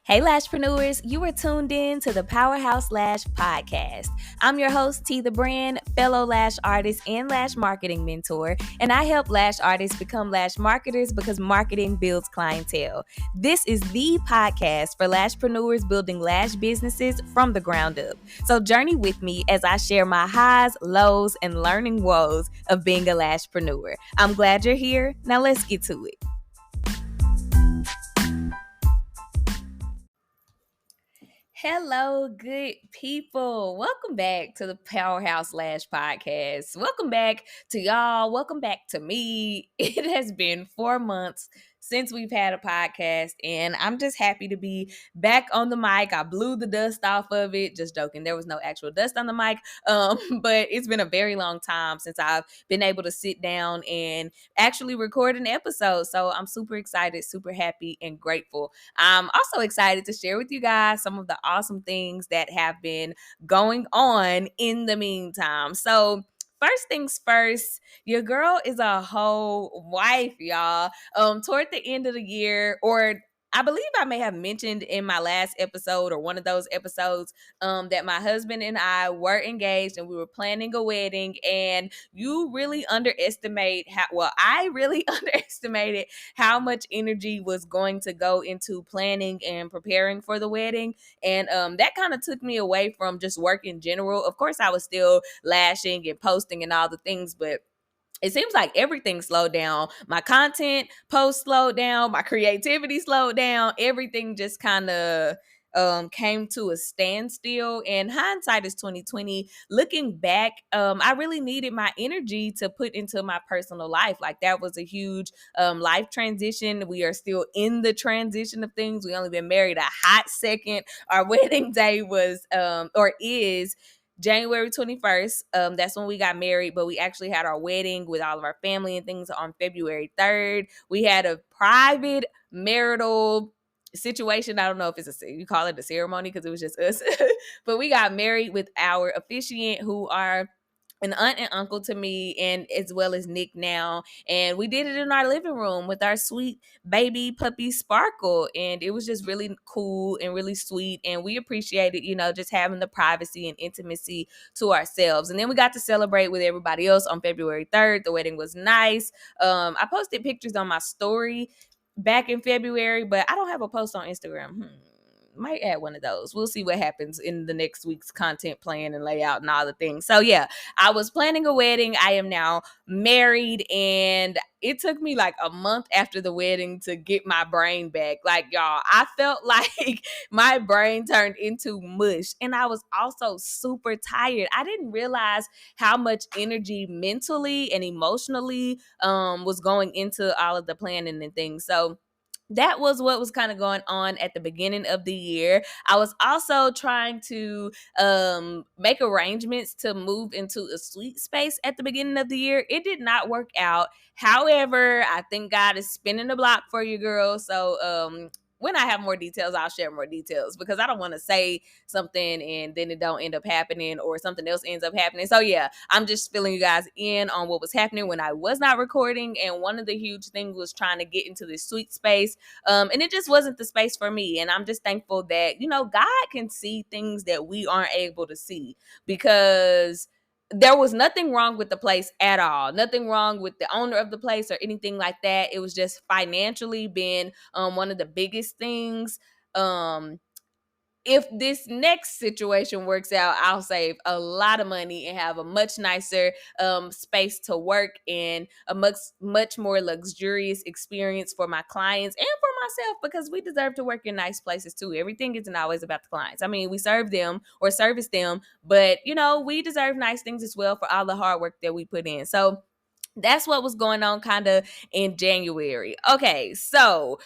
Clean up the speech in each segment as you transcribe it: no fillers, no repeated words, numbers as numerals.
Hey Lashpreneurs, you are tuned in to the Powerhouse Lash Podcast. I'm your host, T the Brand, fellow lash artist and lash marketing mentor, and I help lash artists become lash marketers because marketing builds clientele. This is the podcast for lashpreneurs building lash businesses from the ground up. So journey with me as I share my highs, lows, and learning woes of being a lashpreneur. I'm glad you're here. Now let's get to it. Hello, good people. Welcome back to the Powerhouse Lash Podcast. Welcome back to y'all. Welcome back to me. It has been 4 months since we've had a podcast, and I'm just happy to be back on the mic. I blew the dust off of it. Just joking. There was no actual dust on the mic, but it's been a very long time since I've been able to sit down and actually record an episode. So I'm super excited, super happy, and grateful. I'm also excited to share with you guys some of the awesome things that have been going on in the meantime. So, first things first, your girl is a whole wife, y'all. Toward the end of the year, or I believe I may have mentioned in my last episode or one of those episodes that my husband and I were engaged and we were planning a wedding. And you really underestimate I really underestimated how much energy was going to go into planning and preparing for the wedding. And that kind of took me away from just work in general. Of course, I was still lashing and posting and all the things, but it seems like everything slowed down. My content post slowed down, my creativity slowed down, everything just kind of came to a standstill. And hindsight is 2020. Looking back, I really needed my energy to put into my personal life. Like, that was a huge life transition. We are still in the transition of things. We only been married a hot second. Our wedding day was or is January 21st. That's when we got married, but we actually had our wedding with all of our family and things on February 3rd. We had a private marital situation. I don't know if you call it a ceremony because it was just us, but we got married with our officiant, who are an aunt and uncle to me, and as well as Nick now. And we did it in our living room with our sweet baby puppy Sparkle. And it was just really cool and really sweet. And we appreciated, just having the privacy and intimacy to ourselves. And then we got to celebrate with everybody else on February 3rd. The wedding was nice. I posted pictures on my story back in February, but I don't have a post on Instagram. Might add one of those. We'll see what happens in the next week's content plan and layout and all the things. So yeah, I was planning a wedding. I am now married, and it took me like a month after the wedding to get my brain back. Like, y'all, I felt like my brain turned into mush, and I was also super tired. I didn't realize how much energy mentally and emotionally was going into all of the planning and things. So that was what was kind of going on at the beginning of the year. I was also trying to make arrangements to move into a suite space at the beginning of the year. It did not work out. However, I think God is spinning the block for you, girl. So when I have more details, I'll share more details, because I don't want to say something and then it don't end up happening, or something else ends up happening. So yeah, I'm just filling you guys in on what was happening when I was not recording. And one of the huge things was trying to get into this sweet space. And it just wasn't the space for me. And I'm just thankful that, God can see things that we aren't able to see, because there was nothing wrong with the place at all. Nothing wrong with the owner of the place or anything like that. It was just financially been one of the biggest things. If this next situation works out, I'll save a lot of money and have a much nicer space to work in, a much more luxurious experience for my clients and for myself, because we deserve to work in nice places too. Everything isn't always about the clients. I mean, we serve them or service them, but we deserve nice things as well for all the hard work that we put in. So that's what was going on kind of in January. Okay, so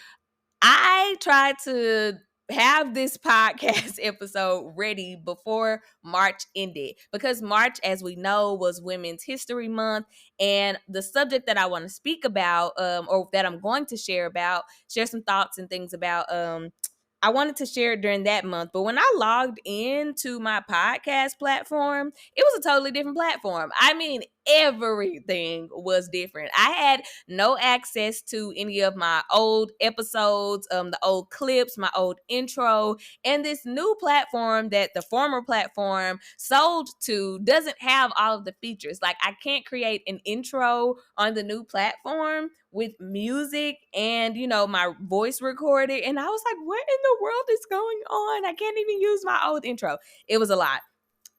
I tried to have this podcast episode ready before March ended, because March, as we know, was Women's History Month. And the subject that I want to speak about, or that I'm going to share some thoughts and things about, I wanted to share it during that month. But when I logged into my podcast platform, it was a totally different platform. I mean, everything was different. I had no access to any of my old episodes, the old clips, my old intro, and this new platform that the former platform sold to doesn't have all of the features. Like, I can't create an intro on the new platform with music and, my voice recorded. And I was like, what in the world is going on? I can't even use my old intro. It was a lot.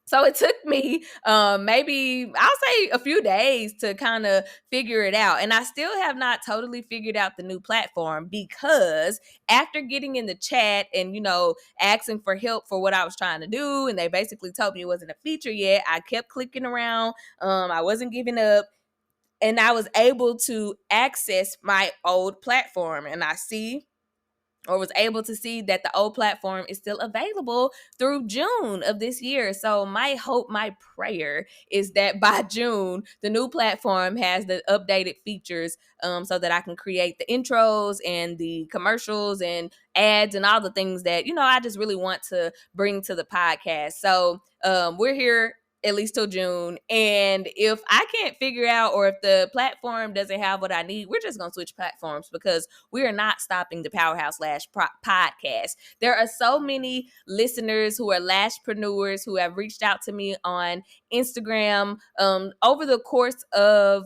So it took me maybe, I'll say, a few days to kind of figure it out. And I still have not totally figured out the new platform, because after getting in the chat and, asking for help for what I was trying to do, and they basically told me it wasn't a feature yet, I kept clicking around. I wasn't giving up. And I was able to access my old platform. And was able to see that the old platform is still available through June of this year. So my hope, my prayer is that by June, the new platform has the updated features, so that I can create the intros and the commercials and ads and all the things that, I just really want to bring to the podcast. So we're here at least till June. And if I can't figure out, or if the platform doesn't have what I need, we're just going to switch platforms, because we are not stopping the Powerhouse Lash Podcast. There are so many listeners who are lashpreneurs who have reached out to me on Instagram over the course of,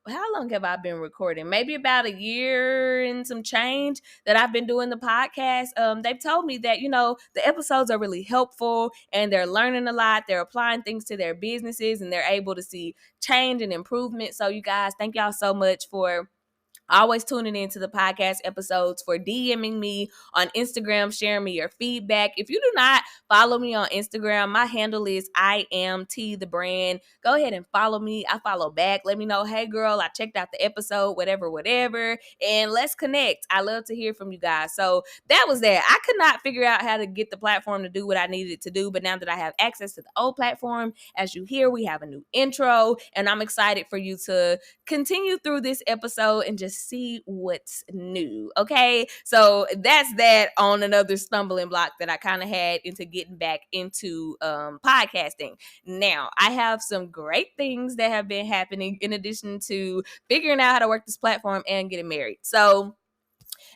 how long have I been recording? Maybe about a year and some change that I've been doing the podcast. They've told me that, the episodes are really helpful and they're learning a lot. They're applying things to their businesses and they're able to see change and improvement. So you guys, thank y'all so much for always tuning into the podcast episodes, for DMing me on Instagram, sharing me your feedback. If you do not follow me on Instagram, my handle is I am T the brand. Go ahead and follow me. I follow back. Let me know, hey girl, I checked out the episode, whatever, and let's connect. I love to hear from you guys. So that was that. I could not figure out how to get the platform to do what I needed it to do, but now that I have access to the old platform, as you hear, we have a new intro, and I'm excited for you to continue through this episode and just see what's new. Okay, so that's that on another stumbling block that I kind of had into getting back into podcasting. Now, I have some great things that have been happening in addition to figuring out how to work this platform and getting married. So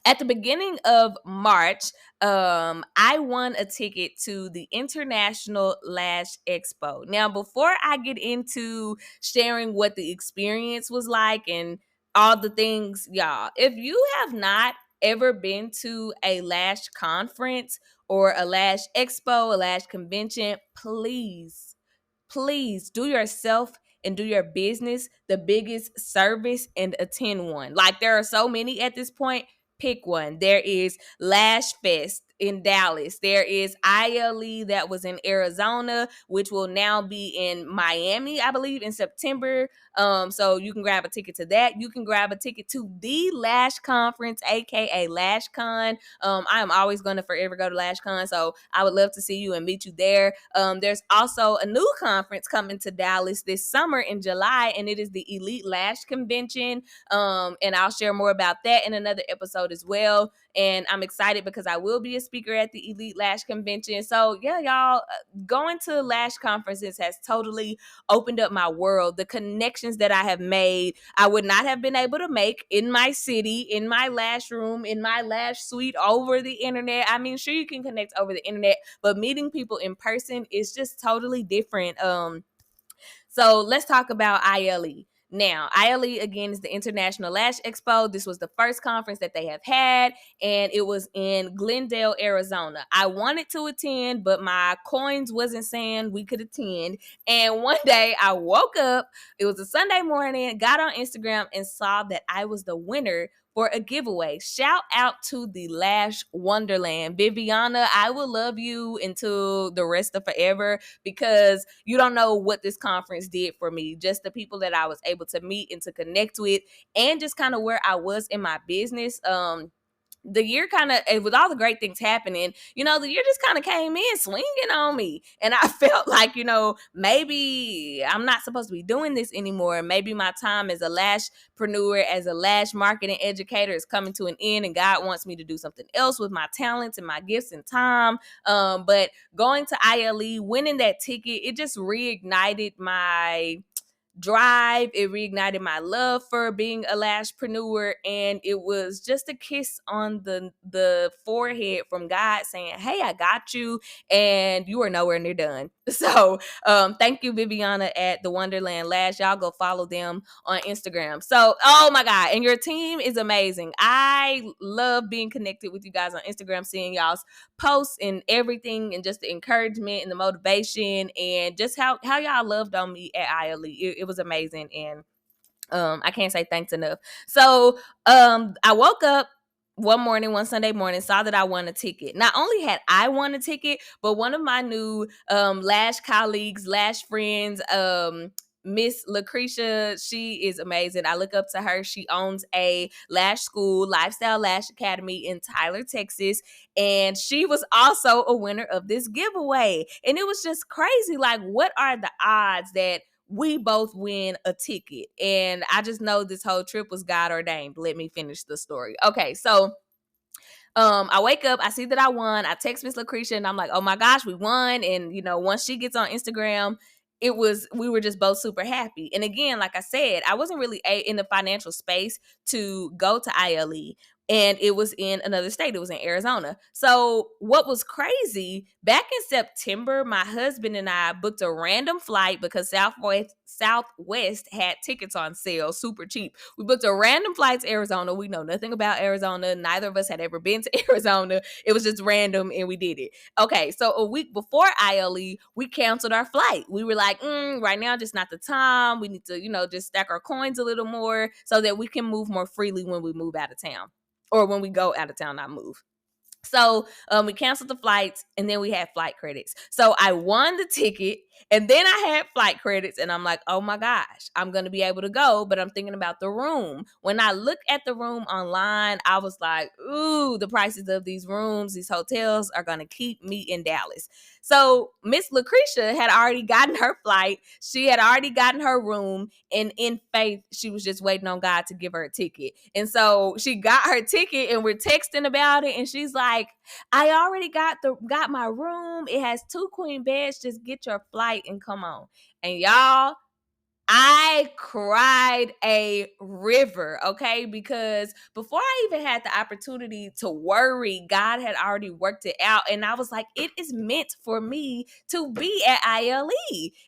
at the beginning of March, I won a ticket to the International Lash Expo. Now, before I get into sharing what the experience was like and all the things, y'all, if you have not ever been to a lash conference or a lash expo, a lash convention, please do yourself and do your business the biggest service and attend one. Like, there are so many at this point. Pick one. There is Lash Fest in Dallas. There is ILE that was in Arizona, which will now be in Miami, I believe, in September. So you can grab a ticket to that. You can grab a ticket to the Lash Conference, aka LashCon. I am always going to forever go to LashCon, so I would love to see you and meet you there. There's also a new conference coming to Dallas this summer in July, and it is the Elite Lash Convention. And I'll share more about that in another episode as well. And I'm excited because I will be a speaker at the Elite Lash Convention. So yeah, y'all, going to lash conferences has totally opened up my world. The connections that I have made, I would not have been able to make in my city, in my lash room, in my lash suite, over the internet. I mean, sure, you can connect over the internet, but meeting people in person is just totally different. So let's talk about ILE. Now, ILE, again, is the International Lash Expo. This was the first conference that they have had, and it was in Glendale, Arizona. I wanted to attend, but my coins wasn't saying we could attend. And one day I woke up, it was a Sunday morning, got on Instagram and saw that I was the winner for a giveaway. Shout out to the Lash Wonderland. Viviana, I will love you until the rest of forever, because you don't know what this conference did for me. Just the people that I was able to meet and to connect with, and just kind of where I was in my business. The year kind of, with all the great things happening, the year just kind of came in swinging on me. And I felt like, maybe I'm not supposed to be doing this anymore. Maybe my time as a lashpreneur, as a lash marketing educator, is coming to an end, and God wants me to do something else with my talents and my gifts and time. But going to ILE, winning that ticket, it just reignited my drive. It reignited my love for being a lashpreneur, and it was just a kiss on the forehead from God saying, hey, I got you, and you are nowhere near done. So thank you, Viviana at the Wonderland Lash. Y'all go follow them on Instagram. So, oh my God, and your team is amazing. I love being connected with you guys on Instagram, seeing y'all's posts and everything, and just the encouragement and the motivation, and just how y'all loved on me at ILE. It was amazing, and I can't say thanks enough. So I woke up one Sunday morning, saw that I won a ticket. Not only had I won a ticket, but one of my new lash colleagues, lash friends, Miss Lucretia, she is amazing. I look up to her. She owns a lash school, Lifestyle Lash Academy in Tyler, Texas. And she was also a winner of this giveaway. And it was just crazy. Like, what are the odds that we both win a ticket? And I just know this whole trip was God ordained. Let me finish the story. Okay, so I wake up, I see that I won. I text Miss Lucretia and I'm like, oh my gosh, we won. And once she gets on Instagram, we were just both super happy. And again, like I said, I wasn't really in the financial space to go to ILE. And it was in another state. It was in Arizona. So what was crazy, back in September, my husband and I booked a random flight because Southwest had tickets on sale, super cheap. We booked a random flight to Arizona. We know nothing about Arizona. Neither of us had ever been to Arizona. It was just random, and we did it. Okay, so a week before ILE, we canceled our flight. We were like, right now, just not the time. We need to, just stack our coins a little more so that we can move more freely when we move out of town. Or when we go out of town, not move. So we canceled the flights, and then we had flight credits. So I won the ticket, and then I had flight credits, and I'm like, oh my gosh, I'm going to be able to go, but I'm thinking about the room. When I look at the room online, I was like, ooh, the prices of these rooms, these hotels are going to keep me in Dallas. So Miss Lucretia had already gotten her flight. She had already gotten her room, and in faith, she was just waiting on God to give her a ticket. And so she got her ticket, and we're texting about it, and she's like, I already got my room. It has 2 queen beds. Just get your flight and come on. And y'all, I cried a river, okay? Because before I even had the opportunity to worry, God had already worked it out. And I was like, it is meant for me to be at ILE.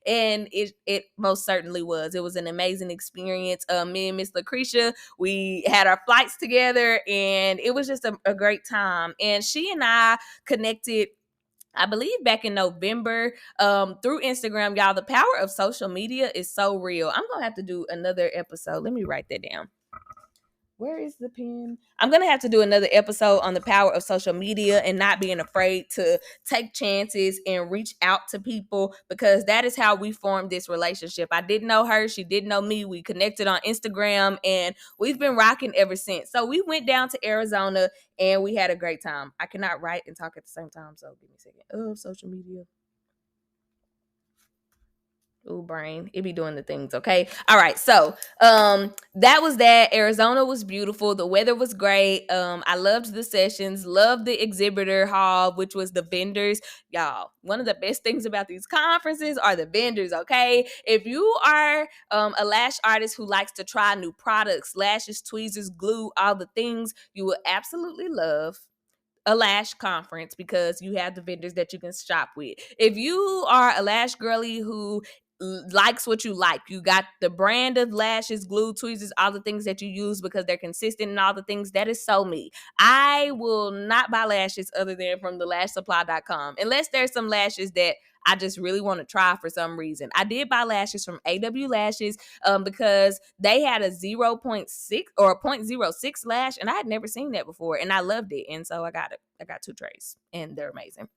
And it most certainly was. It was an amazing experience. Me and Miss Lucretia, we had our flights together, and it was just a great time. And she and I connected, I believe, back in November, through Instagram. Y'all, the power of social media is so real. I'm going to have to do another episode. Let me write that down. Where is the pen? I'm going to have to do another episode on the power of social media and not being afraid to take chances and reach out to people, because that is how we formed this relationship. I didn't know her. She didn't know me. We connected on Instagram, and we've been rocking ever since. So we went down to Arizona, and we had a great time. I cannot write and talk at the same time, so give me a second. Oh, social media. Ooh, brain. It be doing the things, okay? All right, so that was that. Arizona was beautiful. The weather was great. I loved the sessions, loved the exhibitor hall, which was the vendors. Y'all, one of the best things about these conferences are the vendors, okay? If you are a lash artist who likes to try new products, lashes, tweezers, glue, all the things, you will absolutely love a lash conference, because you have the vendors that you can shop with. If you are a lash girly who likes what you like, you got the brand of lashes, glue, tweezers, all the things that you use because they're consistent and all the things, that is so me. I will not buy lashes other than from the lashsupply.com, unless there's some lashes that I just really want to try for some reason. I did buy lashes from AW Lashes because they had a 0.6 or a 0.06 lash, and I had never seen that before, and I loved it. And so I got it. I got 2 trays, and they're amazing.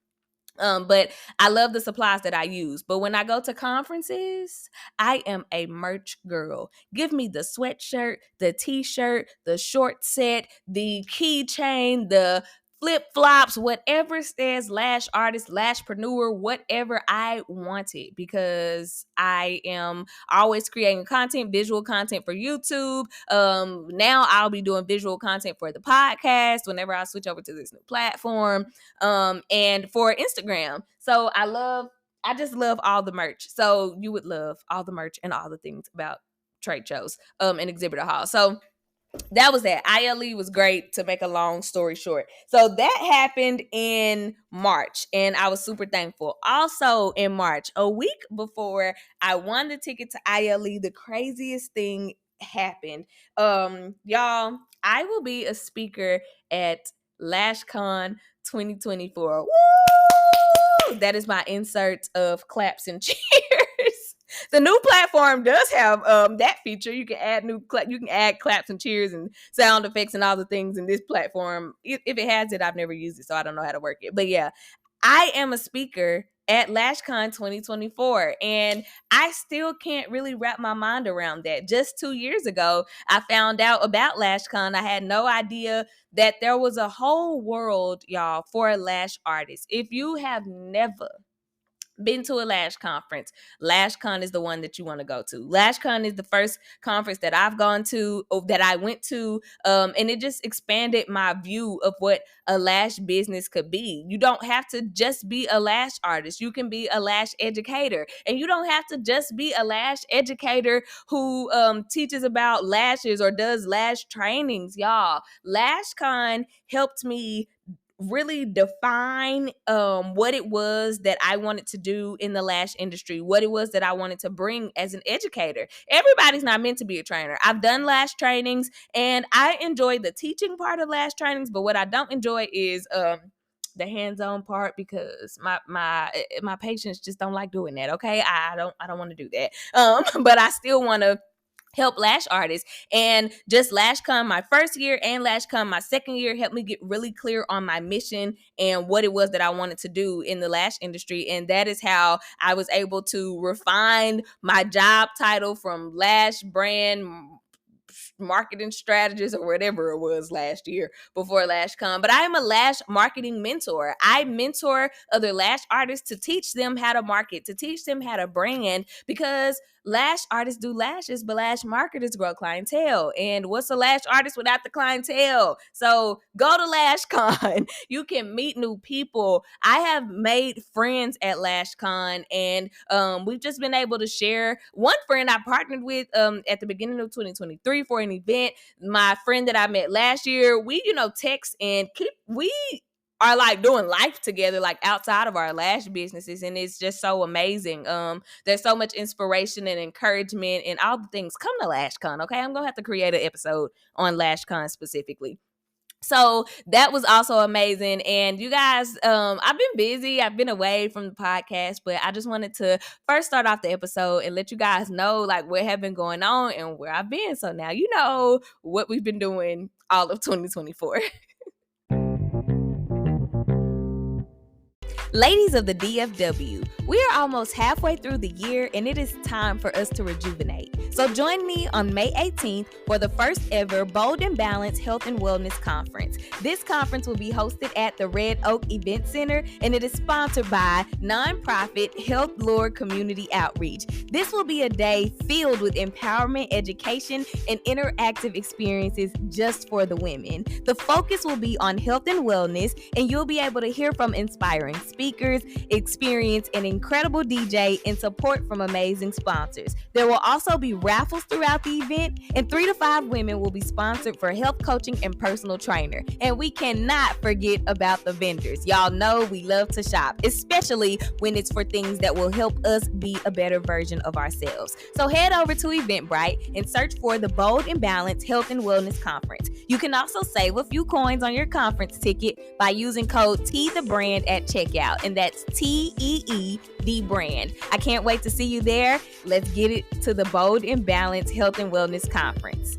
But I love the supplies that I use. But when I go to conferences, I am a merch girl. Give me the sweatshirt, the t-shirt, the short set, the keychain, the flip-flops, whatever says lash artist, lashpreneur, whatever, I want it, because I am always creating content, visual content for YouTube. Now I'll be doing visual content for the podcast whenever I switch over to this new platform. And for Instagram. So I love I just love all the merch. So you would love all the merch and all the things about trade shows and exhibitor hall. So that was that. ILE was great, to make a long story short. So that happened in March, and I was super thankful. Also in March, a week before I won the ticket to ILE, the craziest thing happened. Y'all, I will be a speaker at LashCon 2024. Woo! That is my insert of claps and cheers. The new platform does have that feature. You can add you can add claps and cheers and sound effects and all the things in this platform. If it has it, I've never used it, so I don't know how to work it. But yeah, I am a speaker at LashCon 2024, and I still can't really wrap my mind around that. Just 2 years ago, I found out about LashCon. I had no idea that there was a whole world, y'all, for lash artists. If you have never been to a lash conference, LashCon is the one that you want to go to. LashCon is the first conference that I've gone to, that I went to, and it just expanded my view of what a lash business could be. You don't have to just be a lash artist. You can be a lash educator, and you don't have to just be a lash educator who teaches about lashes or does lash trainings. Y'all, LashCon helped me really define what it was that I wanted to do in the lash industry, what it was that I wanted to bring as an educator. Everybody's not meant to be a trainer. I've done lash trainings and I enjoy the teaching part of lash trainings, but what I don't enjoy is the hands-on part, because my patients just don't like doing that. Okay, I don't want to do that. But I still want to help lash artists. And just LashCon my first year and LashCon my second year helped me get really clear on my mission and what it was that I wanted to do in the lash industry. And that is how I was able to refine my job title from lash brand marketing strategist or whatever it was last year before LashCon. But I am a lash marketing mentor. I mentor other lash artists to teach them how to market, to teach them how to brand, because lash artists do lashes, but lash marketers grow clientele. And what's a lash artist without the clientele? So go to LashCon. You can meet new people. I have made friends at LashCon, and we've just been able to share. One friend I partnered with at the beginning of 2023 for an event. My friend that I met last year, we text and we are like doing life together, like outside of our lash businesses, and it's just so amazing. There's so much inspiration and encouragement and all the things. Come to LashCon, okay? I'm gonna have to create an episode on LashCon specifically. So that was also amazing. And you guys, I've been busy. I've been away from the podcast, but I just wanted to first start off the episode and let you guys know like what have been going on and where I've been. So now you know what we've been doing all of 2024. Ladies of the DFW, we are almost halfway through the year and it is time for us to rejuvenate. So join me on May 18th for the first ever Bold and Balanced Health and Wellness Conference. This conference will be hosted at the Red Oak Event Center, and it is sponsored by nonprofit Health Lord Community Outreach. This will be a day filled with empowerment, education, and interactive experiences just for the women. The focus will be on health and wellness, and you'll be able to hear from inspiring speakers, experience an incredible DJ, and support from amazing sponsors. There will also be raffles throughout the event, and 3 to 5 women will be sponsored for health coaching and personal trainer. And we cannot forget about the vendors. Y'all know we love to shop, especially when it's for things that will help us be a better version of ourselves. So head over to Eventbrite and search for the Bold and Balanced Health and Wellness Conference. You can also save a few coins on your conference ticket by using code TheBrand at checkout, and that's TEED brand. I can't wait to see you there. Let's get it to the Bold and Balanced Health and Wellness Conference.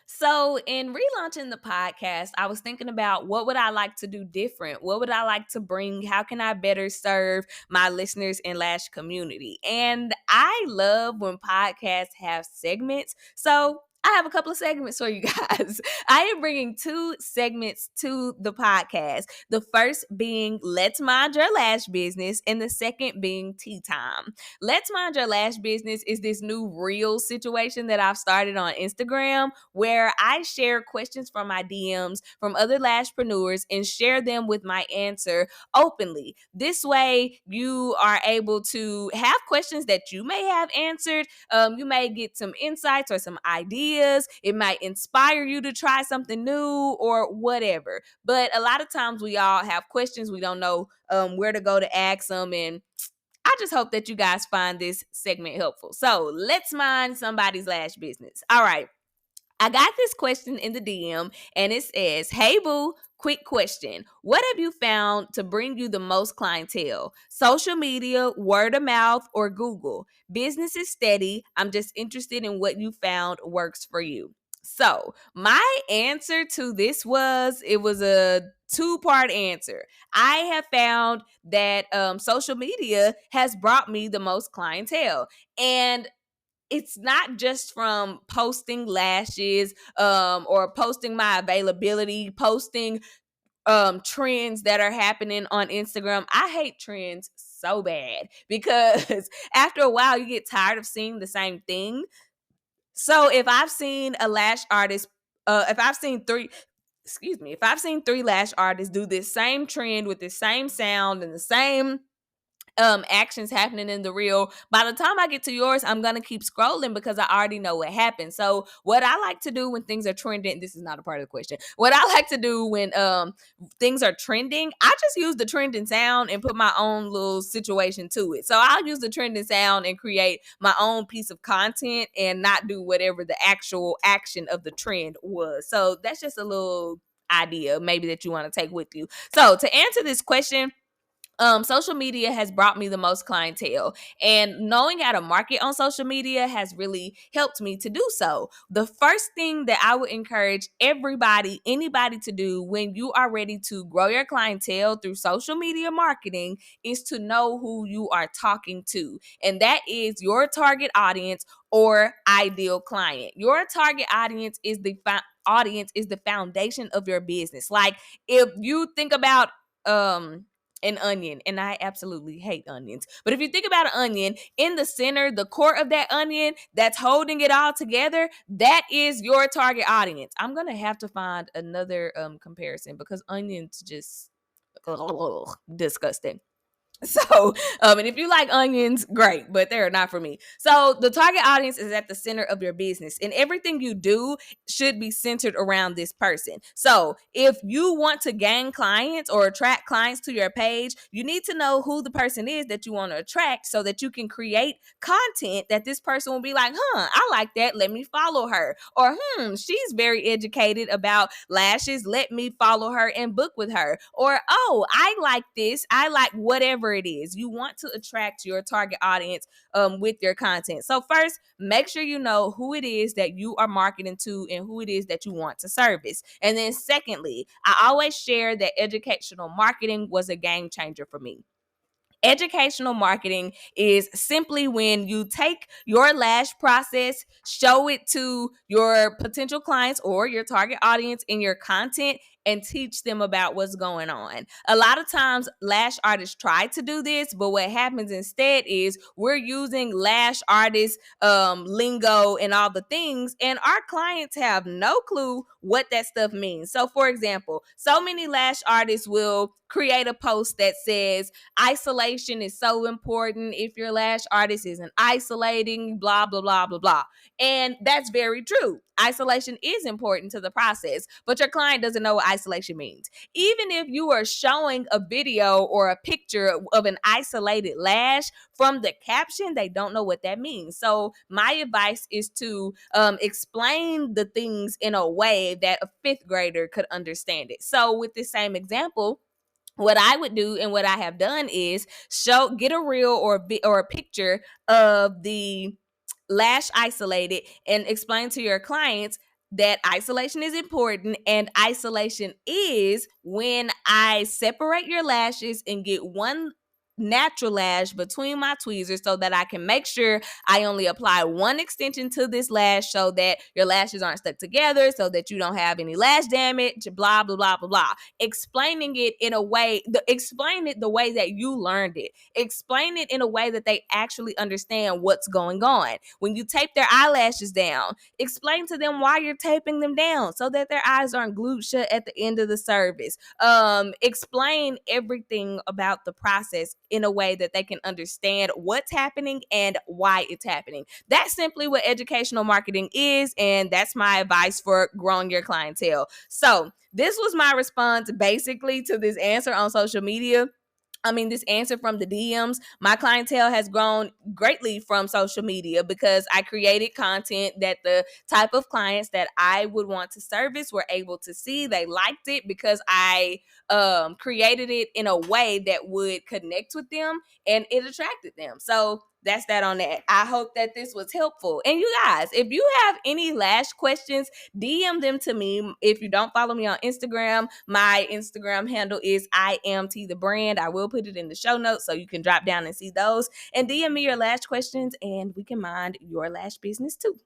So in relaunching the podcast, I was thinking about what would I like to do different? What would I like to bring? How can I better serve my listeners and lash community? And I love when podcasts have segments. So I have a couple of segments for you guys. I am bringing 2 segments to the podcast. The first being Let's Mind Your Lash Business, and the second being Tea Time. Let's Mind Your Lash Business is this new reel situation that I've started on Instagram where I share questions from my DMs from other lashpreneurs and share them with my answer openly. This way, you are able to have questions that you may have answered. You may get some insights or some ideas. It might inspire you to try something new or whatever. But a lot of times we all have questions. We don't know where to go to ask them. And I just hope that you guys find this segment helpful. So let's mind somebody's lash business. All right. I got this question in the DM and it says, "Hey boo, quick question. What have you found to bring you the most clientele? Social media, word of mouth, or Google? Business is steady. I'm just interested in what you found works for you." So my answer to this was, it was a 2-part answer. I have found that social media has brought me the most clientele. And it's not just from posting lashes or posting my availability, posting trends that are happening on Instagram. I hate trends so bad because after a while you get tired of seeing the same thing. So if I've seen a lash artist, if I've seen three lash artists do this same trend with the same sound and the same actions happening in the reel, by the time I get to yours, I'm gonna keep scrolling because I already know what happened. So what I like to do when things are trending, this is not a part of the question, what I like to do when things are trending, I just use the trending sound and put my own little situation to it. So I'll use the trending sound and create my own piece of content and not do whatever the actual action of the trend was. So that's just a little idea maybe that you want to take with you. So to answer this question, social media has brought me the most clientele, and knowing how to market on social media has really helped me to do so. The first thing that I would encourage anybody to do when you are ready to grow your clientele through social media marketing is to know who you are talking to, and that is your target audience or ideal client. Your target audience is the foundation of your business. Like, if you think about an onion, and I absolutely hate onions, but if you think about an onion, in the center, the core of that onion that's holding it all together, that is your target audience. I'm gonna have to find another comparison because onions just disgusting. So, and if you like onions, great, but they're not for me. So the target audience is at the center of your business, and everything you do should be centered around this person. So if you want to gain clients or attract clients to your page, you need to know who the person is that you want to attract so that you can create content that this person will be like, I like that. Let me follow her. Or, she's very educated about lashes. Let me follow her and book with her. Or, oh, I like this. I like whatever it is. You want to attract your target audience with your content. So first, make sure you know who it is that you are marketing to and who it is that you want to service. And then secondly, I always share that educational marketing was a game changer for me. Educational marketing is simply when you take your lash process, show it to your potential clients or your target audience in your content, and teach them about what's going on. A lot of times, lash artists try to do this, but what happens instead is we're using lash artist lingo and all the things, and our clients have no clue what that stuff means. So, for example, so many lash artists will create a post that says, isolation is so important. If your lash artist isn't isolating, blah, blah, blah, blah, blah. And that's very true. Isolation is important to the process, but your client doesn't know what isolation means. Even if you are showing a video or a picture of an isolated lash, from the caption, they don't know what that means. So my advice is to explain the things in a way that a 5th grader could understand it. So with this same example, what I would do and what I have done is get a reel or a picture of the lash isolated and explain to your clients that isolation is important, and isolation is when I separate your lashes and get one natural lash between my tweezers so that I can make sure I only apply one extension to this lash so that your lashes aren't stuck together, so that you don't have any lash damage, blah, blah, blah, blah, blah. Explaining it in a way, explain it the way that you learned it. Explain it in a way that they actually understand what's going on. When you tape their eyelashes down, explain to them why you're taping them down so that their eyes aren't glued shut at the end of the service. Explain everything about the process in a way that they can understand what's happening and why it's happening. That's simply what educational marketing is, and that's my advice for growing your clientele. So this was my response basically to this answer on social media. This answer from the DMs. My clientele has grown greatly from social media because I created content that the type of clients that I would want to service were able to see. They liked it because I created it in a way that would connect with them and it attracted them. So that's that on that. I hope that this was helpful. And you guys, if you have any lash questions, DM them to me. If you don't follow me on Instagram, my Instagram handle is I am T the brand. I will put it in the show notes so you can drop down and see those. And DM me your lash questions and we can mind your lash business too.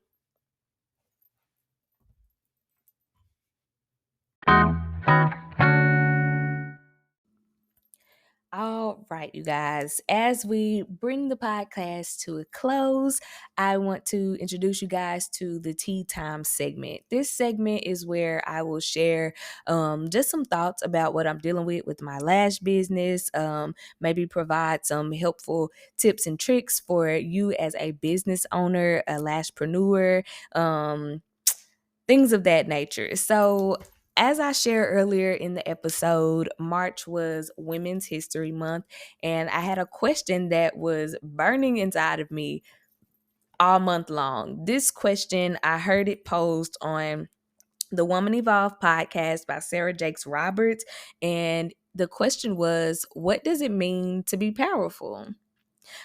All right, you guys, as we bring the podcast to a close, I want to introduce you guys to the Tea Time segment. This segment is where I will share just some thoughts about what I'm dealing with my lash business, maybe provide some helpful tips and tricks for you as a business owner, a lashpreneur, things of that nature. So, as I shared earlier in the episode, March was Women's History Month, and I had a question that was burning inside of me all month long. This question, I heard it posed on the Woman Evolve podcast by Sarah Jakes Roberts, and the question was, what does it mean to be powerful?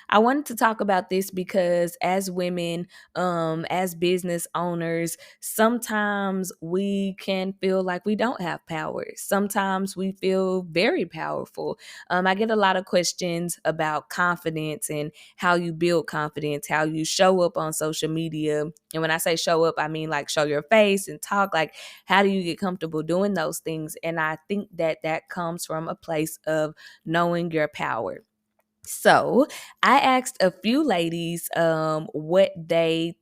I wanted to talk about this because as women, as business owners, sometimes we can feel like we don't have power. Sometimes we feel very powerful. I get a lot of questions about confidence and how you build confidence, how you show up on social media. And when I say show up, I mean like show your face and talk. Like, how do you get comfortable doing those things? And I think that that comes from a place of knowing your power. So I asked a few ladies what they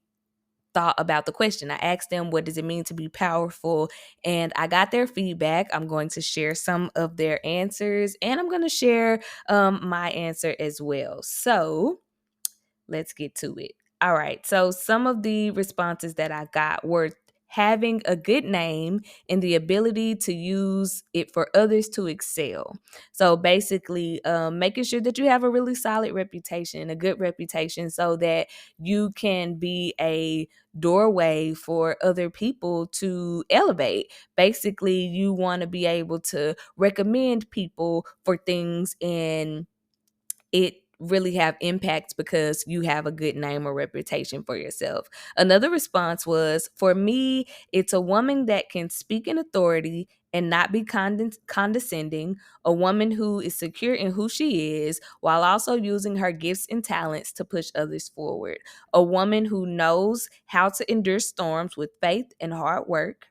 thought about the question. I asked them, what does it mean to be powerful? And I got their feedback. I'm going to share some of their answers and I'm going to share my answer as well. So let's get to it. All right. So some of the responses that I got were having a good name and the ability to use it for others to excel. So basically, making sure that you have a really solid reputation, a good reputation, so that you can be a doorway for other people to elevate. Basically, you want to be able to recommend people for things and it really have impact because you have a good name or reputation for yourself. Another response was, for me, it's a woman that can speak in authority and not be condescending, a woman who is secure in who she is while also using her gifts and talents to push others forward, a woman who knows how to endure storms with faith and hard work.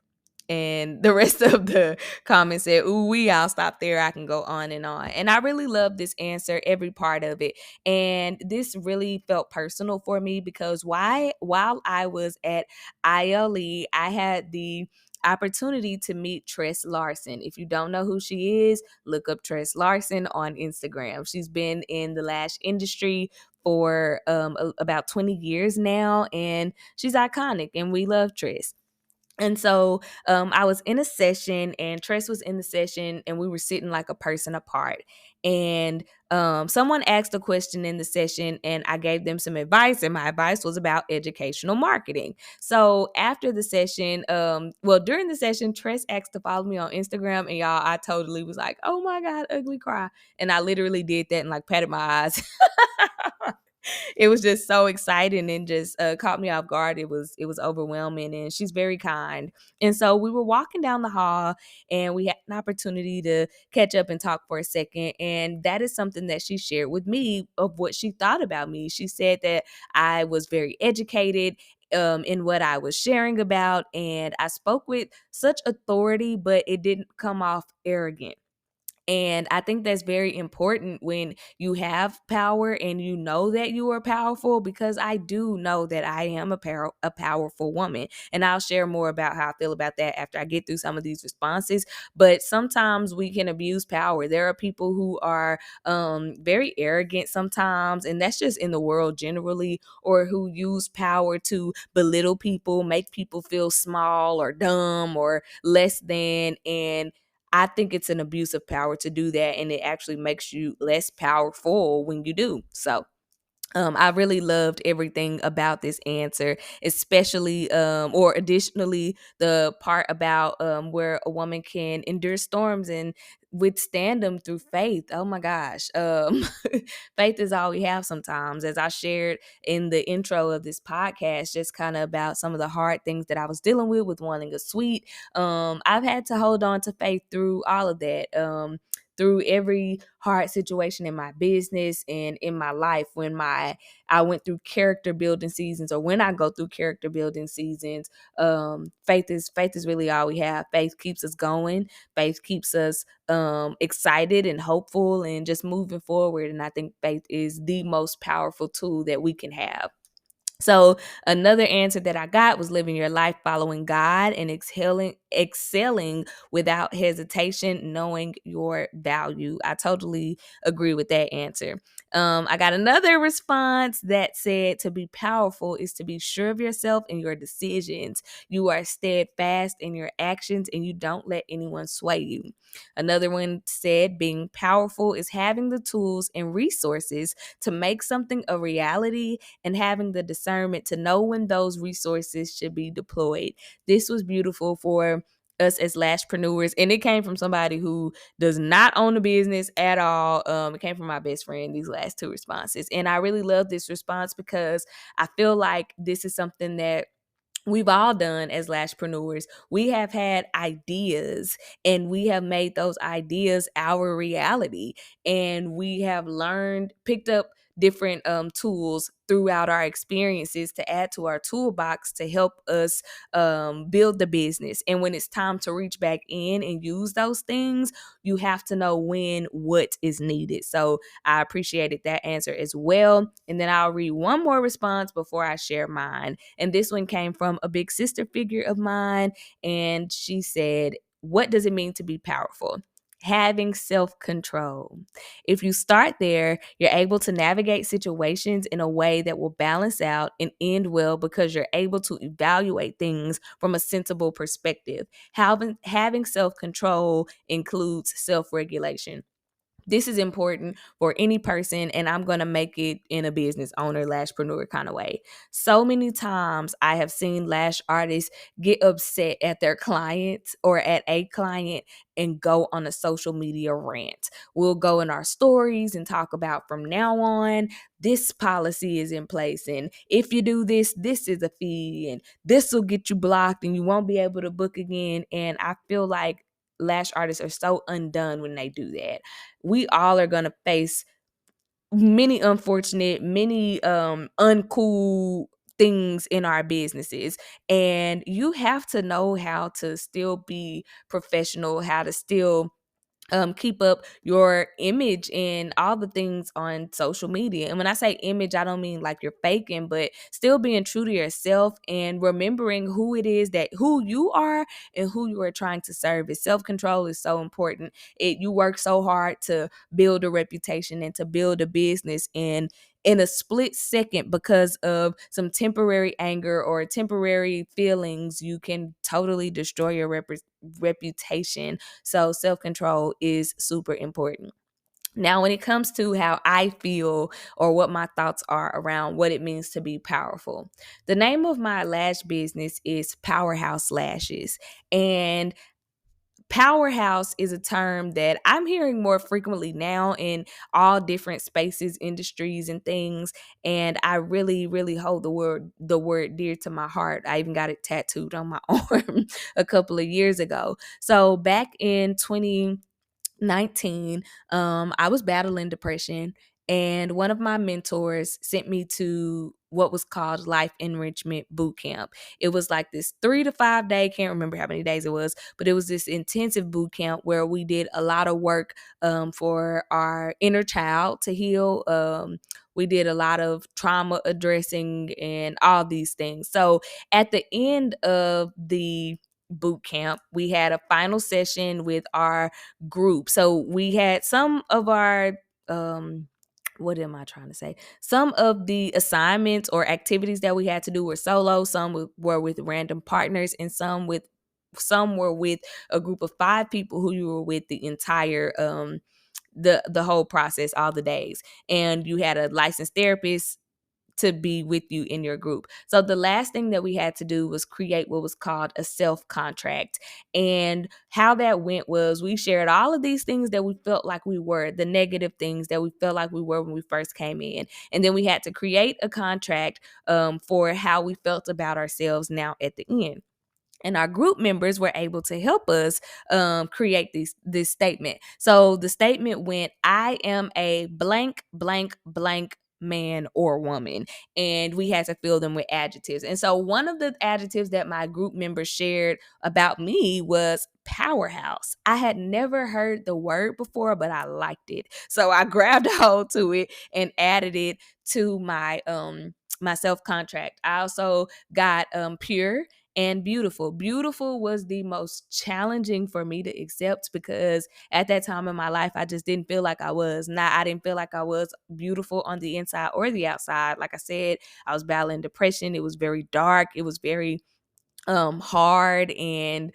And the rest of the comments said, ooh, I'll stop there. I can go on. And I really love this answer, every part of it. And this really felt personal for me because while I was at ILE, I had the opportunity to meet Tress Larson. If you don't know who she is, look up Tress Larson on Instagram. She's been in the lash industry for about 20 years now, and she's iconic, and we love Tress. And so I was in a session and Tress was in the session and we were sitting like a person apart. And someone asked a question in the session and I gave them some advice, and my advice was about educational marketing. So after the session, during the session, Tress asked to follow me on Instagram, and y'all, I totally was like, oh my God, ugly cry. And I literally did that and like patted my eyes. It was just so exciting and just caught me off guard. It was overwhelming, and she's very kind. And so we were walking down the hall, and we had an opportunity to catch up and talk for a second. And that is something that she shared with me of what she thought about me. She said that I was very educated in what I was sharing about, and I spoke with such authority, but it didn't come off arrogant. And I think that's very important when you have power and you know that you are powerful, because I do know that I am a powerful woman. And I'll share more about how I feel about that after I get through some of these responses. But sometimes we can abuse power. There are people who are very arrogant sometimes, and that's just in the world generally, or who use power to belittle people, make people feel small or dumb or less than. And I think it's an abuse of power to do that, and it actually makes you less powerful when you do. So I really loved everything about this answer, especially or additionally the part about where a woman can endure storms and withstand them through faith. Oh my gosh. Faith is all we have sometimes. As I shared in the intro of this podcast, just kind of about some of the hard things that I was dealing with wanting a sweet. I've had to hold on to faith through all of that. Through every hard situation in my business and in my life, when I went through character building seasons, or when I go through character building seasons, faith is really all we have. Faith keeps us going. Faith keeps us excited and hopeful and just moving forward. And I think faith is the most powerful tool that we can have. So another answer that I got was living your life following God and excelling without hesitation, knowing your value. I totally agree with that answer. I got another response that said to be powerful is to be sure of yourself and your decisions. You are steadfast in your actions and you don't let anyone sway you. Another one said being powerful is having the tools and resources to make something a reality and having the discernment to know when those resources should be deployed. This was beautiful for us as lashpreneurs, and it came from somebody who does not own a business at all. It came from my best friend, these last two responses. And I really love this response because I feel like this is something that we've all done as lashpreneurs. We have had ideas and we have made those ideas our reality. And we have learned, picked up different tools throughout our experiences to add to our toolbox to help us build the business. And when it's time to reach back in and use those things, you have to know when what is needed. So I appreciated that answer as well. And then I'll read one more response before I share mine. And this one came from a big sister figure of mine. And she said, what does it mean to be powerful? Having self-control. If you start there, you're able to navigate situations in a way that will balance out and end well because you're able to evaluate things from a sensible perspective. Having self-control includes self-regulation. This is important for any person, and I'm going to make it in a business owner, lashpreneur kind of way. So many times I have seen lash artists get upset at their clients or at a client and go on a social media rant. We'll go in our stories and talk about from now on, this policy is in place. And if you do this, this is a fee, and this will get you blocked and you won't be able to book again. And I feel like lash artists are so undone when they do that. We all are going to face many uncool things in our businesses, and you have to know how to still be professional, how to still keep up your image and all the things on social media. And when I say image, I don't mean like you're faking, but still being true to yourself and remembering who you are and who you are trying to serve. Self-control is so important. You work so hard to build a reputation and to build a business, and in a split second, because of some temporary anger or temporary feelings, you can totally destroy your reputation. So self-control is super important. Now, when it comes to how I feel or what my thoughts are around what it means to be powerful, the name of my lash business is Powerhouse Lashes. And Powerhouse is a term that I'm hearing more frequently now in all different spaces, industries, and things. And I really, really hold the word dear to my heart. I even got it tattooed on my arm a couple of years ago. So back in 2019, I was battling depression, and one of my mentors sent me to what was called Life Enrichment Boot Camp. It was like this 3 to 5 day, can't remember how many days it was, but it was this intensive boot camp where we did a lot of work for our inner child to heal. We did a lot of trauma addressing and all these things. So at the end of the boot camp, we had a final session with our group. So we had some of our what am I trying to say? Some of the assignments or activities that we had to do were solo, some were with random partners, and some were with a group of 5 people who you were with the entire the whole process, all the days. And you had a licensed therapist to be with you in your group. So the last thing that we had to do was create what was called a self contract. And how that went was we shared all of these things that we felt like we were, the negative things that we felt like we were when we first came in. And then we had to create a contract for how we felt about ourselves now at the end, and our group members were able to help us create this statement. So the statement went, I am a blank, blank, blank man or woman. And we had to fill them with adjectives. And so one of the adjectives that my group members shared about me was powerhouse. I had never heard the word before, but I liked it. So I grabbed a hold to it and added it to my self contract. I also got pure and beautiful. Beautiful was the most challenging for me to accept because at that time in my life, I just didn't feel like I was. I didn't feel like I was beautiful on the inside or the outside. Like I said, I was battling depression. It was very dark. It was very hard, and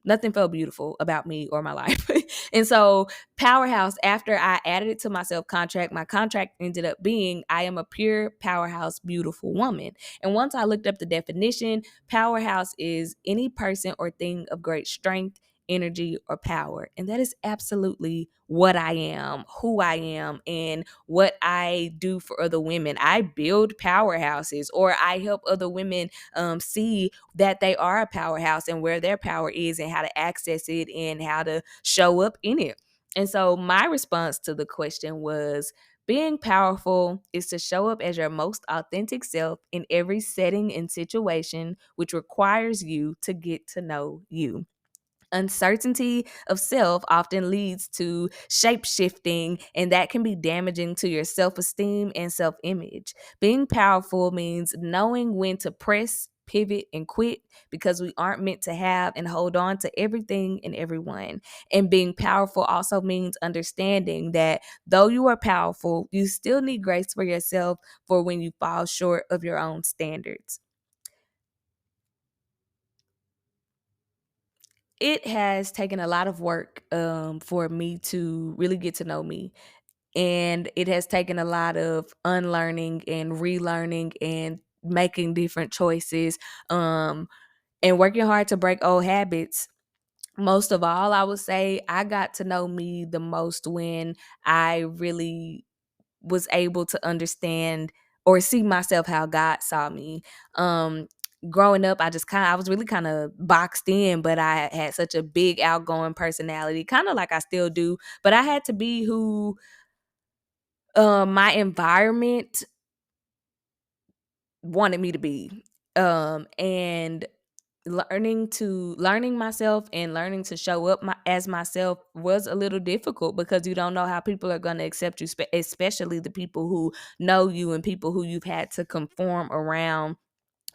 nothing felt beautiful about me or my life. And so powerhouse, after I added it to my self contract, my contract ended up being, I am a pure powerhouse beautiful woman. And once I looked up the definition, powerhouse is any person or thing of great strength, energy, or power. And that is absolutely what I am, who I am, and what I do for other women. I build powerhouses, or I help other women see that they are a powerhouse and where their power is and how to access it and how to show up in it. And so my response to the question was, being powerful is to show up as your most authentic self in every setting and situation, which requires you to get to know you. Uncertainty of self often leads to shape shifting, and that can be damaging to your self esteem and self image. Being powerful means knowing when to press, pivot, and quit, because we aren't meant to have and hold on to everything and everyone. And being powerful also means understanding that though you are powerful, you still need grace for yourself for when you fall short of your own standards. It has taken a lot of work for me to really get to know me. And it has taken a lot of unlearning and relearning and making different choices, and working hard to break old habits. Most of all, I would say I got to know me the most when I really was able to understand or see myself how God saw me. Um, Growing up, I was really kind of boxed in, but I had such a big outgoing personality, kind of like I still do. But I had to be who my environment wanted me to be. And learning myself and learning to show up as myself was a little difficult because you don't know how people are going to accept you, especially the people who know you and people who you've had to conform around.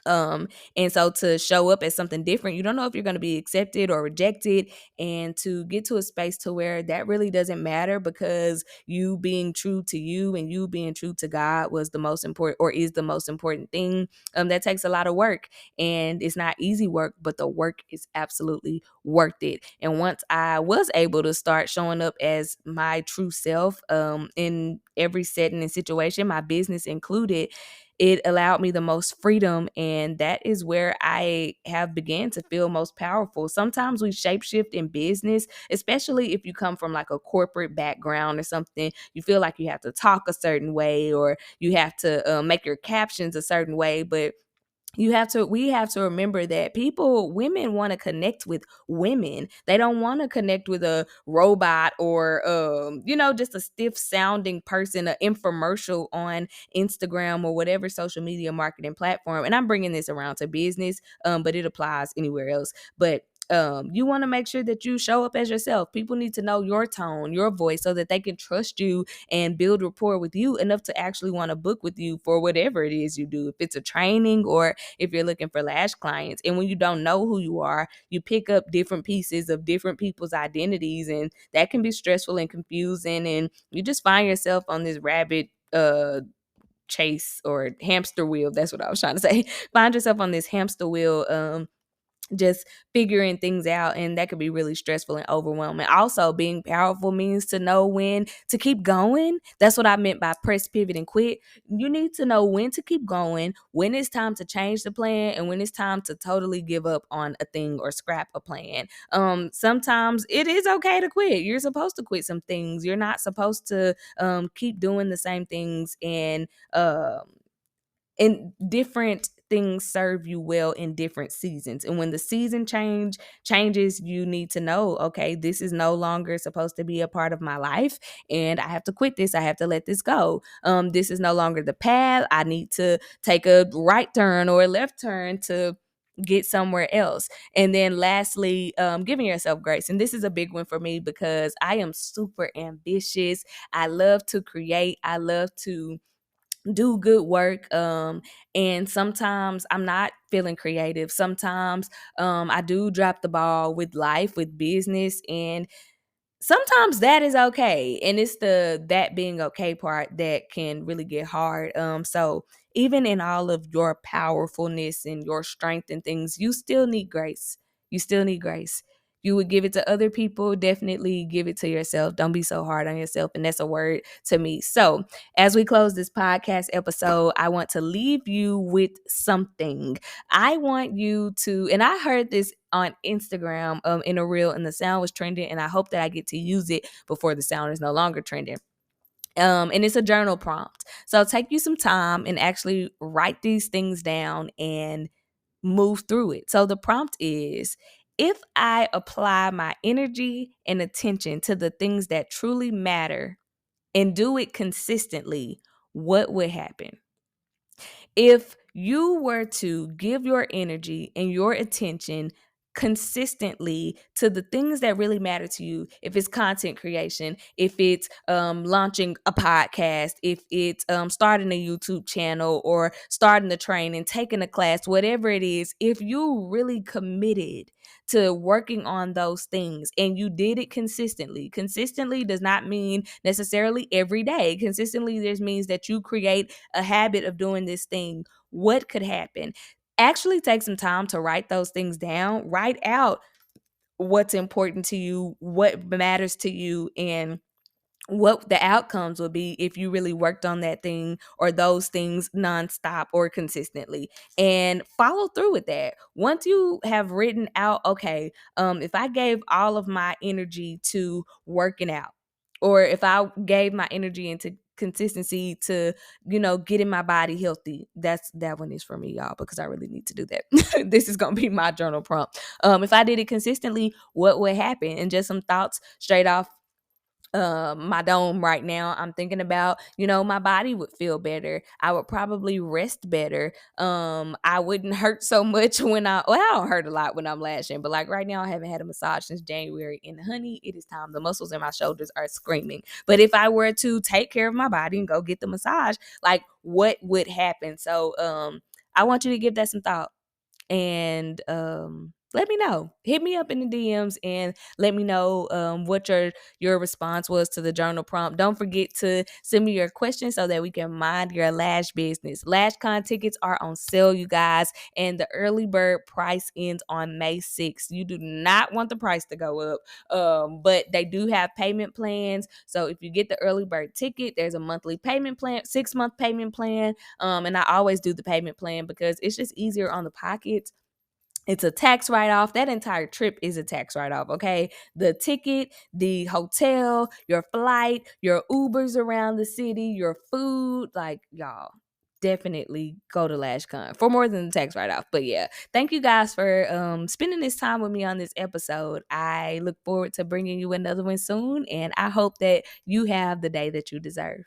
And so to show up as something different, you don't know if you're going to be accepted or rejected, and to get to a space to where that really doesn't matter because you being true to you and you being true to God was the most important, or is the most important thing. That takes a lot of work, and it's not easy work, but the work is absolutely worth it. And once I was able to start showing up as my true self in every setting and situation, my business included, it allowed me the most freedom, and that is where I have began to feel most powerful. Sometimes we shapeshift in business, especially if you come from like a corporate background or something. You feel like you have to talk a certain way, or you have to make your captions a certain way, but we have to remember that women want to connect with women. They don't want to connect with a robot, or just a stiff sounding person, an infomercial on Instagram or whatever social media marketing platform. And I'm bringing this around to business, but it applies anywhere else. But you want to make sure that you show up as yourself. People need to know your tone, your voice, so that they can trust you and build rapport with you enough to actually want to book with you for whatever it is you do. If it's a training, or if you're looking for lash clients. And when you don't know who you are, you pick up different pieces of different people's identities, and that can be stressful and confusing. And you just find yourself on this rabbit chase or hamster wheel. That's what I was trying to say. Find yourself on this hamster wheel, just figuring things out, and that could be really stressful and overwhelming. Also, being powerful means to know when to keep going. That's what I meant by press, pivot, and quit. You need to know when to keep going, when it's time to change the plan, and when it's time to totally give up on a thing or scrap a plan. Sometimes it is okay to quit. You're supposed to quit some things. You're not supposed to keep doing the same things, and different things serve you well in different seasons. And when the season changes, you need to know, okay, this is no longer supposed to be a part of my life, and I have to quit this. I have to let this go. This is no longer the path. I need to take a right turn or a left turn to get somewhere else. And then lastly, giving yourself grace. And this is a big one for me because I am super ambitious. I love to create. I love to do good work, and sometimes I'm not feeling creative. Sometimes I do drop the ball with life, with business, and sometimes that is okay. And it's the that being okay part that can really get hard. So even in all of your powerfulness and your strength and things, you still need grace. You still need grace. You would give it to other people, definitely give it to yourself. Don't be so hard on yourself. And that's a word to me. So as we close this podcast episode, I want to leave you with something. I want you to, and I heard this on Instagram in a reel, and the sound was trending, and I hope that I get to use it before the sound is no longer trending. And it's a journal prompt. So take you some time and actually write these things down and move through it. So the prompt is, if I apply my energy and attention to the things that truly matter and do it consistently, what would happen? If you were to give your energy and your attention consistently to the things that really matter to you, if it's content creation, if it's launching a podcast, if it's starting a YouTube channel, or starting the training, taking a class, whatever it is, if you really committed to working on those things and you did it consistently does not mean necessarily every day. Consistently just means that you create a habit of doing this thing. What could happen? Actually take some time to write those things down. Write out what's important to you, what matters to you, and what the outcomes would be if you really worked on that thing or those things nonstop or consistently, and follow through with that. Once you have written out, okay, if I gave all of my energy to working out, or if I gave my energy into consistency to, getting my body healthy, that one is for me, y'all, because I really need to do that. This is gonna be my journal prompt. If I did it consistently, what would happen? And just some thoughts straight off my dome right now. I'm thinking about, my body would feel better. I would probably rest better. I wouldn't hurt so much I don't hurt a lot when I'm lashing, but like right now I haven't had a massage since January, and honey, it is time. The muscles in my shoulders are screaming. But if I were to take care of my body and go get the massage, like what would happen? So I want you to give that some thought. And let me know. Hit me up in the DMs and let me know what your response was to the journal prompt. Don't forget to send me your questions so that we can mind your lash business. LashCon tickets are on sale, you guys, and the early bird price ends on May 6th. You do not want the price to go up, but they do have payment plans. So if you get the early bird ticket, there's a monthly payment plan, 6-month payment plan, and I always do the payment plan because it's just easier on the pockets. It's a tax write-off. That entire trip is a tax write-off, okay? The ticket, the hotel, your flight, your Ubers around the city, your food, like, y'all, definitely go to LashCon for more than the tax write-off. But yeah, thank you guys for spending this time with me on this episode. I look forward to bringing you another one soon, and I hope that you have the day that you deserve.